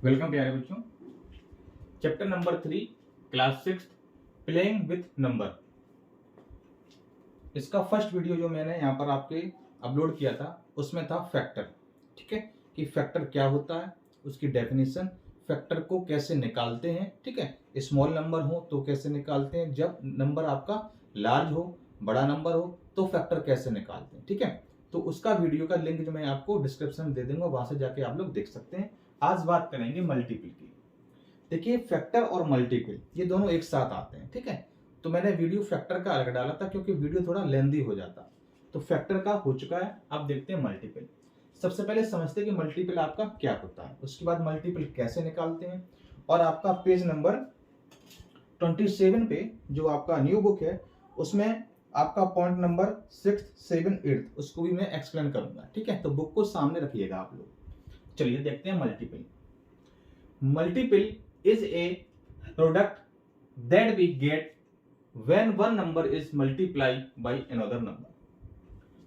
Welcome प्यारे बच्चों। Chapter number 3 class 6 playing with number. इसका फर्स्ट वीडियो जो मैंने यहाँ पर आपके अपलोड किया था उसमें था फैक्टर। ठीक है, कि फैक्टर क्या होता है, उसकी डेफिनेशन, फैक्टर को कैसे निकालते हैं। ठीक है, स्मॉल नंबर हो तो कैसे निकालते हैं, जब नंबर आपका लार्ज हो, बड़ा नंबर हो तो फैक्टर कैसे निकालते हैं। ठीक है, तो उसका वीडियो का लिंक जो मैं आपको डिस्क्रिप्शन में दे दूंगा, वहां से जाके आप लोग देख सकते हैं। आज बात करेंगे मल्टीपल की। देखिए, फैक्टर और मल्टीपल ये दोनों एक साथ आते हैं। ठीक है, तो मैंने वीडियो फैक्टर का अलग डाला था क्योंकि वीडियो थोड़ा लेंदी हो जाता। तो फैक्टर का हो चुका है, अब देखते हैं मल्टीपल। सबसे पहले समझते हैं कि मल्टीपल आपका क्या होता है, उसके बाद मल्टीपल कैसे निकालते हैं। और आपका पेज नंबर 27 पे जो आपका न्यू बुक है उसमें आपका पॉइंट नंबर 6, 7, 8 उसको भी मैं एक्सप्लेन करूंगा। ठीक है, तो बुक को सामने रखिएगा आप लोग। चलिए देखते हैं multiple. Multiple is a product that we get when one number is multiplied by another number।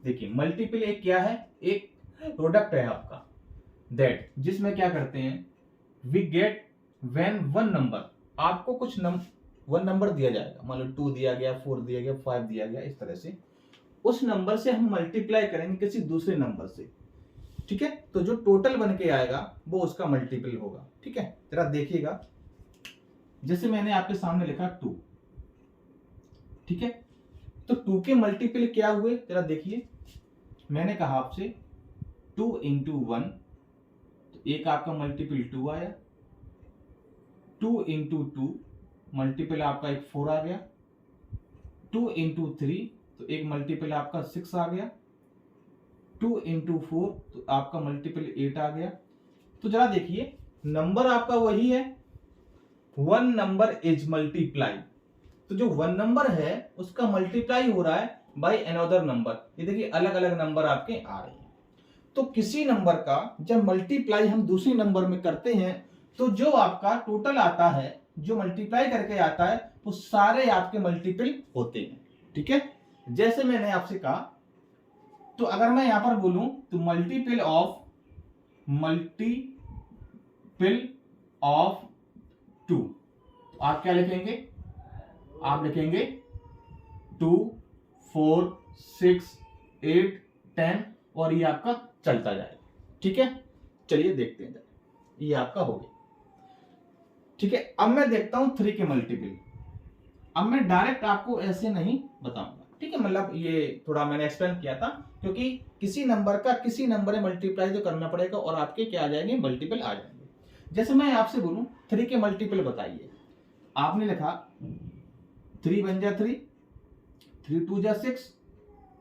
देखिए, मल्टीपल एक क्या है, एक प्रोडक्ट है आपका दैट, जिसमें क्या करते हैं, we get when one number, आपको कुछ वन नंबर दिया जाएगा, मान लो 2 दिया गया, 4 दिया गया, 5 दिया गया, इस तरह से उस नंबर से हम मल्टीप्लाई करेंगे किसी दूसरे नंबर से। ठीक है, तो जो टोटल बन के आएगा वो उसका मल्टीपल होगा। ठीक है, जरा देखिएगा, जैसे मैंने आपके सामने लिखा 2। ठीक है, तो 2 के मल्टीपल क्या हुए जरा देखिए। मैंने कहा आपसे 2 इंटू 1, तो एक आपका मल्टीपल 2 आया। 2 इंटू 2 मल्टीपल आपका एक 4 आ गया। 2 इंटू 3 तो एक मल्टीपल आपका 6 आ गया। 2 इंटू 4 तो आपका मल्टीपल 8 आ गया। तो जरा देखिए, नंबर आपका वही है, वन नंबर इज मल्टीप्लाई। तो जो वन नंबर है उसका मल्टीप्लाई हो रहा है बाय अनदर नंबर। ये देखिए, अलग अलग नंबर आपके आ रहे हैं। तो किसी नंबर का जब मल्टीप्लाई हम दूसरे नंबर में करते हैं तो जो आपका टोटल आता है, जो मल्टीप्लाई करके आता है, वो सारे आपके मल्टीपल होते हैं। ठीक है, जैसे मैंने आपसे कहा, तो अगर मैं यहां पर बोलूं तो मल्टीपल ऑफ 2, तो आप क्या लिखेंगे, आप लिखेंगे 2, 4, 6, 8, 10 और ये आपका चलता जाएगा। ठीक है, चलिए देखते हैं, ये आपका हो गया। ठीक है, अब मैं देखता हूं 3 के मल्टीपल। अब मैं डायरेक्ट आपको ऐसे नहीं बताऊंगा। ठीक है, मतलब ये थोड़ा मैंने एक्सप्लेन किया था क्योंकि किसी नंबर का किसी नंबर में मल्टीप्लाई तो करना पड़ेगा और आपके क्या आ जाएंगे, मल्टीपल आ जाएंगे। जैसे मैं आपसे बोलूं 3 के मल्टीपल बताइए, आपने लिखा 3 1 जा 3, 3 2 जा 6,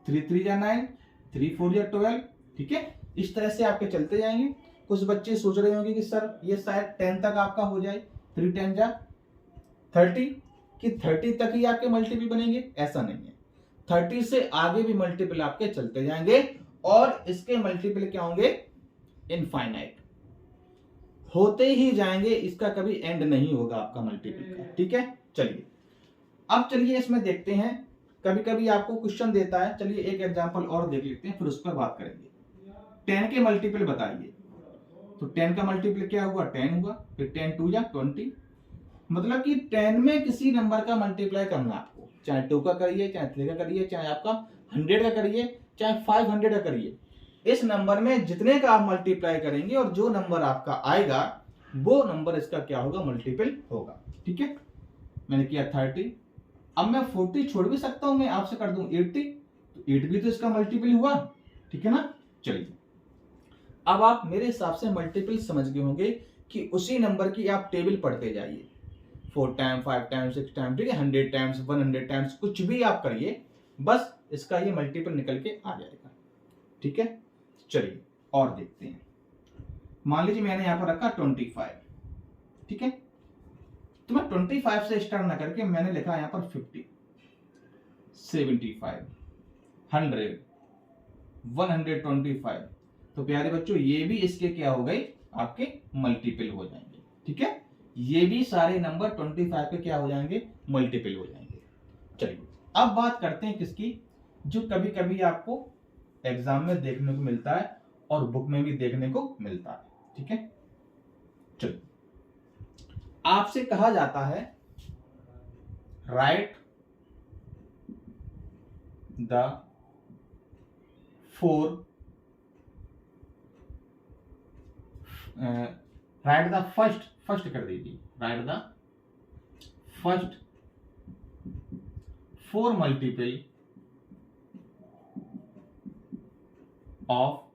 3 3 जा 9, 3 4 जा 12। ठीक है, इस तरह से आपके चलते जाएंगे। कुछ बच्चे सोच रहे होंगे कि सर ये शायद 10 तक आपका हो जाए, 3 10 जा 30, कि 30 तक ही आपके मल्टीपल बनेंगे, ऐसा नहीं है। 30 से आगे भी मल्टीपल आपके चलते जाएंगे और इसके मल्टीपल क्या होंगे, इनफाइनाइट, होते ही जाएंगे, इसका कभी एंड नहीं होगा आपका मल्टीपल का। ठीक है, चलिए अब चलिए इसमें देखते हैं। कभी कभी आपको क्वेश्चन देता है, चलिए एक एग्जांपल और देख लेते हैं, फिर उस पर बात करेंगे। 10 के मल्टीपल बताइए, तो 10 का मल्टीपल क्या हुआ, 10 हुआ, फिर 10 2 जा 20। मतलब कि 10 में किसी नंबर का मल्टीप्लाई करना आपको, चाहे 2 का करिए, चाहे 3 का करिए, चाहे आपका 100 का करिए, चाहे 500 का करिए, इस नंबर में जितने का आप मल्टीप्लाई करेंगे और जो नंबर आपका आएगा वो नंबर इसका क्या होगा, मल्टीपल होगा। ठीक है, मैंने किया 30। अब मैं 40 छोड़ भी सकता हूं, मैं आपसे कर दूं 80, तो 8 भी तो इसका मल्टीपल हुआ। ठीक है ना, चलिए अब आप मेरे हिसाब से मल्टीपल समझ गए होंगे कि उसी नंबर की आप टेबल पढ़ते जाइए, 4 टाइम, 5 टाइम, 6 टाइम, ठीक है, 100 टाइम्स, 100 टाइम्स, कुछ भी आप करिए, बस इसका ये मल्टीपल निकल के आ जाएगा। ठीक है, चलिए और देखते हैं। मान लीजिए मैंने यहां पर रखा 25। ठीक है, तो मैं 25 से स्टार्ट ना करके मैंने लिखा यहां पर 50, 75, 100, 125। तो प्यारे बच्चों, ये भी इसके क्या हो गए, आपके मल्टीपल हो जाएंगे। ठीक है, ये भी सारे नंबर 25 के क्या हो जाएंगे, मल्टीपल हो जाएंगे। चलिए अब बात करते हैं किसकी, जो कभी कभी आपको एग्जाम में देखने को मिलता है और बुक में भी देखने को मिलता है। ठीक है, चलो, आपसे कहा जाता है right the four right the first कर दीजिए, right the first four multiple of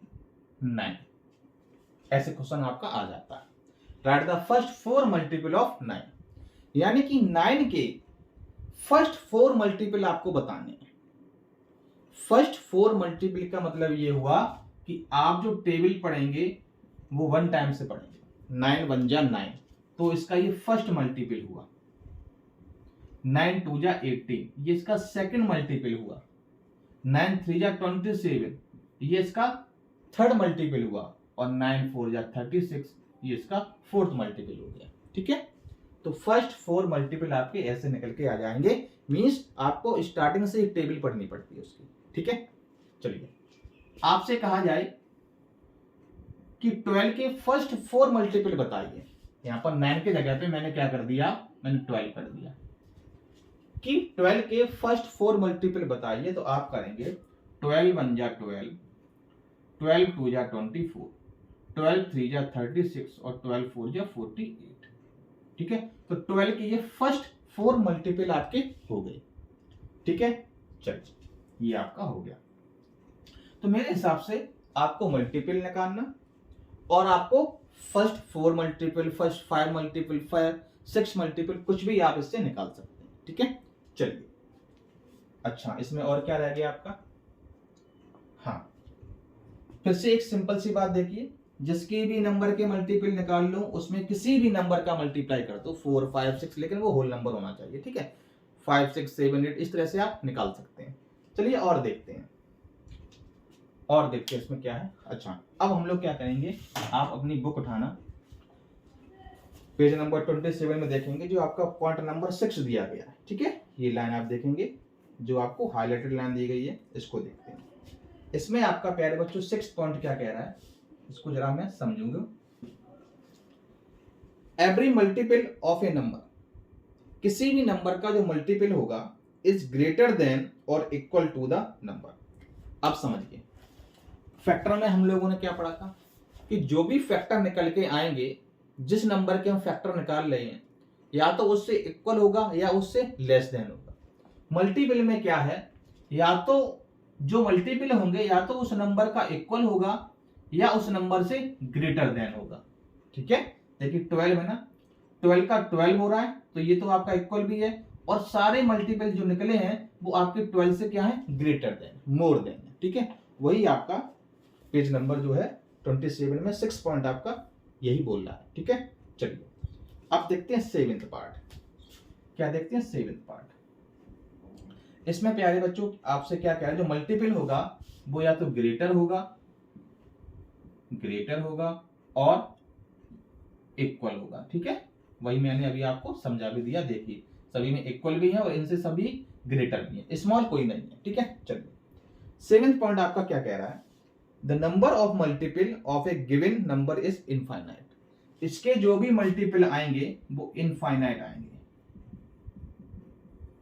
9। ऐसे क्वेश्चन आपका आ जाता है, right the first four multiple of 9, यानी कि 9 के फर्स्ट फोर मल्टीपल आपको बताने हैं। फर्स्ट फोर मल्टीपल का मतलब ये हुआ कि आप जो टेबल पढ़ेंगे वो 1 टाइम से पढ़ेंगे। 9 1 जा 9, तो इसका ये फर्स्ट मल्टीपल हुआ। 9 2 जा 18, ये इसका सेकंड मल्टीपल हुआ। 9 3 जा 27, ये इसका थर्ड मल्टीपल हुआ। और 9 4 जा 36, ये इसका फोर्थ मल्टीपल हो गया। ठीक है, तो फर्स्ट फोर मल्टीपल आपके ऐसे निकल के आ जाएंगे। मींस आपको स्टार्टिंग से एक टेबल पढ़नी पड़ती है उसकी। ठीक है, चलिए आपसे कहा जाए कि 12 के फर्स्ट फोर मल्टीपल बताइए। यहां पर 9 के जगह पे मैंने क्या कर दिया, मैंने 12 कर दिया कि 12 के फर्स्ट फोर मल्टीपल बताइए। तो आप करेंगे 12 1 जा 12, 12 2 जा 24, 12 3 जा 36 और 12 4 जा 48। ठीक है, तो 12 के ये फर्स्ट फोर मल्टीपल आपके हो गए। ठीक है, चलिए ये आपका हो गया। तो मेरे हिसाब से आपको मल्टीपल निकालना और आपको first four multiple, first 5 multiple, 6 multiple, कुछ भी आप इससे निकाल सकते हैं। ठीक है, चलिए अच्छा, इसमें और क्या रह गया आपका। हाँ, फिर से एक सिंपल सी बात देखिए, जिसके भी नंबर के मल्टीपल निकाल लो उसमें किसी भी नंबर का मल्टीप्लाई कर दो, 4 5 6, लेकिन वो होल नंबर होना चाहिए। ठीक है, 5 6 7 8 इस तरह से आप निकाल सकते हैं। चलिए और देखते हैं, और देखते हैं इसमें क्या है। अच्छा, अब हम लोग क्या करेंगे, आप अपनी बुक उठाना, पेज नंबर 27 में देखेंगे जो आपका पॉइंट नंबर 6 दिया गया है। ठीक है, ये लाइन आप देखेंगे जो आपको हाईलाइटेड लाइन दी गई है, इसको देखते हैं। इसमें आपका प्यारे बच्चों 6 पॉइंट क्या कह रहा है, इसको जरा मैं समझूंगा। Every multiple of a number, किसी भी नंबर का जो मल्टीपल होगा इज ग्रेटर देन और इक्वल टू द नंबर। अब समझिए, फैक्टर में हम लोगों ने क्या पढ़ा था कि जो भी फैक्टर निकल के आएंगे, जिस नंबर के हम फैक्टर निकाल रहे हैं, या तो उससे इक्वल होगा या उससे लेस देन होगा। मल्टीपल में क्या है, या तो जो मल्टीपल होंगे या तो उस नंबर का इक्वल होगा या उस नंबर से ग्रेटर देन होगा। ठीक है, देखिए 12 है ना, 12 का 12 हो रहा है तो ये तो आपका इक्वल भी है, और सारे मल्टीपल जो निकले हैं वो आपके 12 से क्या है, ग्रेटर देन, मोर देन। ठीक है, वही आपका पेज नंबर जो है 27 में 6 पॉइंट आपका यही बोल रहा है। ठीक है, चलिए अब देखते हैं 7th पार्ट। क्या देखते हैं 7th पार्ट। इसमें प्यारे बच्चों आपसे क्या कह रहा है, जो मल्टीपल होगा वो या तो ग्रेटर होगा और इक्वल होगा। ठीक है, वही मैंने अभी आपको समझा भी दिया। देखिए सभी में इक्वल भी है और इनसे सभी ग्रेटर भी है, स्मॉल कोई नहीं है। ठीक है, चलिए 7th पॉइंट आपका क्या कह रहा है, the number of multiple of A given number is infinite. इसके जो भी मल्टीपल आएंगे वो इनफाइनाइट आएंगे,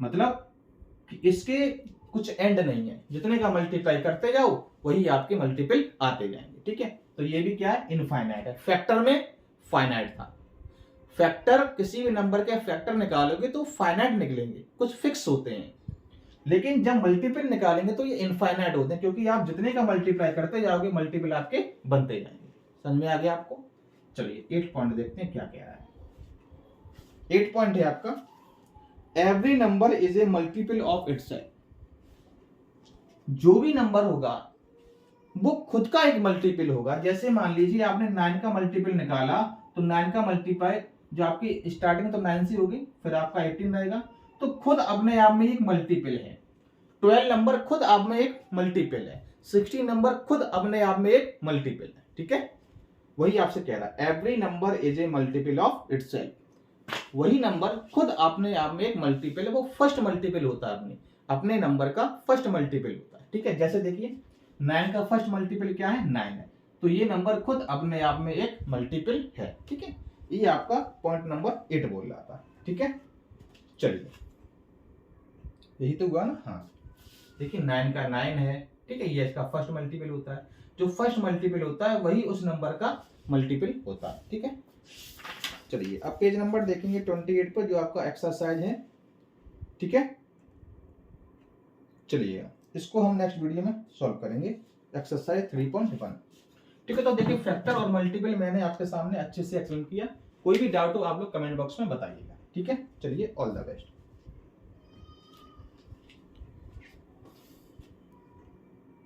मतलब कि इसके कुछ एंड नहीं है, जितने का मल्टीप्लाई करते जाओ वही आपके मल्टीपल आते जाएंगे। ठीक है, तो ये भी क्या है, इनफाइनाइट है। फैक्टर में फाइनाइट था, फैक्टर किसी भी नंबर के फैक्टर निकालोगे तो फाइनाइट निकलेंगे, कुछ फिक्स होते हैं, लेकिन जब मल्टीपल निकालेंगे तो ये इनफाइनाइट होते हैं, क्योंकि आप जितने का मल्टीप्लाई करते जाओगे मल्टीपल आपके बनते जाएंगे। समझ में आ गया आपको। चलिए 8 पॉइंट देखते हैं क्या कह रहा है। 8 पॉइंट है आपका, every number is a multiple of itself. जो भी नंबर होगा वो खुद का एक मल्टीपल होगा। जैसे मान लीजिए आपने 9 का मल्टीपल निकाला, तो 9 का मल्टीप्लाई जो आपकी स्टार्टिंग तो 9 से होगी, फिर आपका 18 रहेगा, तो खुद अपने आप में एक मल्टीपल है। 12 नंबर खुद आप में एक मल्टीपल है, 16 नंबर खुद अपने आप में एक मल्टीपल है। ठीक है, वही आपसे कह रहा है, every number is a multiple of itself. वही नंबर खुद अपने आप में एक मल्टीपल है, वो फर्स्ट मल्टीपल होता है, अपने नंबर का फर्स्ट मल्टीपल होता है। ठीक है, जैसे देखिए 9 का फर्स्ट मल्टीपल क्या है, 9 है, तो ये नंबर खुद अपने आप में एक मल्टीपल है। ठीक है, ये आपका पॉइंट नंबर 8 बोल रहा था। ठीक है, चलिए यही तो हुआ ना। हाँ देखिए 9 का 9 है, ठीक है, ये इसका फर्स्ट मल्टीपल होता है। जो फर्स्ट मल्टीपल होता है वही उस नंबर का मल्टीपल होता है। ठीक है, चलिए अब पेज नंबर देखेंगे 28 पर जो आपका एक्सरसाइज है। ठीक है, चलिए इसको हम नेक्स्ट वीडियो में सॉल्व करेंगे, एक्सरसाइज 3.1। ठीक है, तो देखिए फैक्टर और मल्टीपल मैंने आपके सामने अच्छे से एक्सप्लेन किया। कोई भी डाउट हो आप लोग कमेंट बॉक्स में बताइएगा। ठीक है, चलिए ऑल द बेस्ट।